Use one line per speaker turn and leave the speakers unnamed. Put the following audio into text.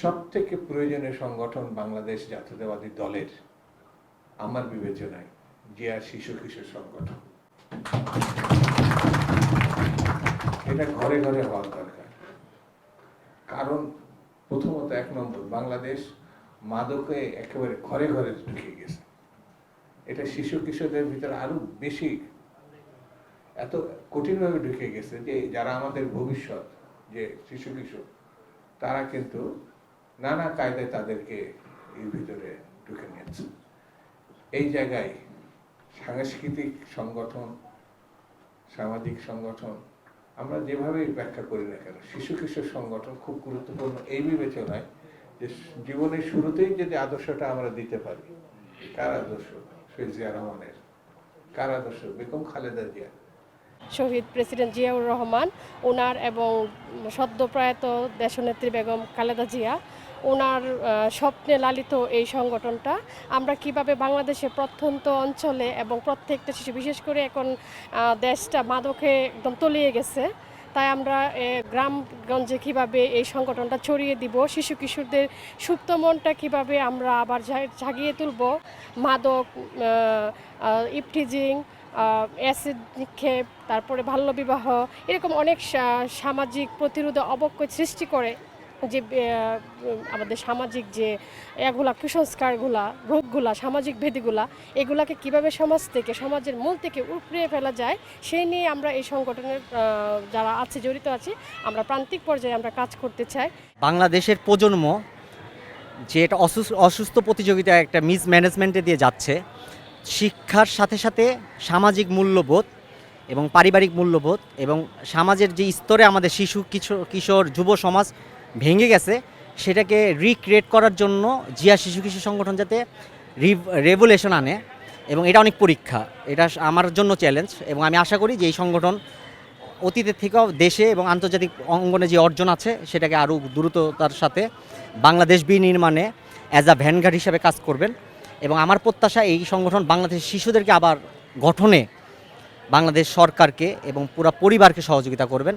সবথেকে প্রয়োজনীয় সংগঠন বাংলাদেশ জাতীয়তাবাদী দলের আমার বিবেচনায় জিয়া শিশু কিশোর সংগঠন। এটা ঘরে ঘরে হওয়ার দরকার। কারণ প্রথমত, এক নম্বর, বাংলাদেশ মাদকে একেবারে ঘরে ঘরে ঢুকে গেছে। এটা শিশু কিশোরদের ভিতরে আরো বেশি এত কঠিনভাবে ঢুকে গেছে যে যারা আমাদের ভবিষ্যৎ, যে শিশু কিশোর, তারা কিন্তু নানা কায়দায় তাদেরকে এর ভিতরে ঢুকে নিচ্ছে। এই জায়গায় সাংস্কৃতিক সংগঠন, সামাজিক সংগঠন, আমরা যেভাবেই ব্যাখ্যা করি না কেন, শিশু কিশোর সংগঠন খুব গুরুত্বপূর্ণ এই বিবেচনায় যে জীবনের শুরুতেই যদি আদর্শটা আমরা দিতে পারি। কার আদর্শ? শহীদ জিয়া রহমানের। কার আদর্শ? বেগম খালেদা জিয়া।
শহীদ প্রেসিডেন্ট জিয়াউর রহমান ওনার এবং সদ্যপ্রয়াত দেশনেত্রী বেগম খালেদা জিয়া ওনার স্বপ্নে লালিত এই সংগঠনটা আমরা কিভাবে বাংলাদেশের প্রত্যন্ত অঞ্চলে এবং প্রত্যেকটা শিশু, বিশেষ করে এখন দেশটা মাদকে একদম তলিয়ে গেছে, তাই আমরা গ্রামগঞ্জে কিভাবে এই সংগঠনটা ছড়িয়ে দিব, শিশু কিশোরদের সুপ্ত মনটা কীভাবে আমরা আবার জাগিয়ে তুলব, মাদক, ইপটিজিং, অ্যাসিড নিক্ষেপ, তারপরে বাল্যবিবাহ, এরকম অনেক সামাজিক প্রতিরোধে অবক্ষয় সৃষ্টি করে যে আমাদের সামাজিক যে এগুলা কুসংস্কারগুলা, রোগগুলা, সামাজিক ভেদিগুলা, এগুলাকে কিভাবে সমাজ থেকে, সমাজের মূল থেকে উপড়িয়ে ফেলা যায়, সেই নিয়ে আমরা এই সংগঠনের যারা আছে, জড়িত আছে, আমরা প্রান্তিক পর্যায়ে আমরা কাজ করতে চাই।
বাংলাদেশের প্রজন্ম যে এটা অসুস্থ প্রতিযোগিতা একটা মিসম্যানেজমেন্টে দিয়ে যাচ্ছে, শিক্ষার সাথে সাথে সামাজিক মূল্যবোধ এবং পারিবারিক মূল্যবোধ এবং সমাজের যে স্তরে আমাদের শিশু কিশোর যুব সমাজ ভেঙে গেছে, সেটাকে রিক্রিয়েট করার জন্য জিয়া শিশু কিশোর সংগঠন যাতে রেভুলেশন আনে, এবং এটা অনেক পরীক্ষা, এটা আমার জন্য চ্যালেঞ্জ। এবং আমি আশা করি যে এই সংগঠন অতীতের থেকেও দেশে এবং আন্তর্জাতিক অঙ্গনে যে অর্জন আছে সেটাকে আরও দ্রুততার সাথে বাংলাদেশ বিনির্মাণে অ্যাজ আ ভ্যানগার্ড হিসাবে কাজ করবেন। এবং আমার প্রত্যাশা এই সংগঠন বাংলাদেশের শিশুদেরকে আবার গঠনে বাংলাদেশ সরকারকে এবং পুরো পরিবারকে সহযোগিতা করবেন।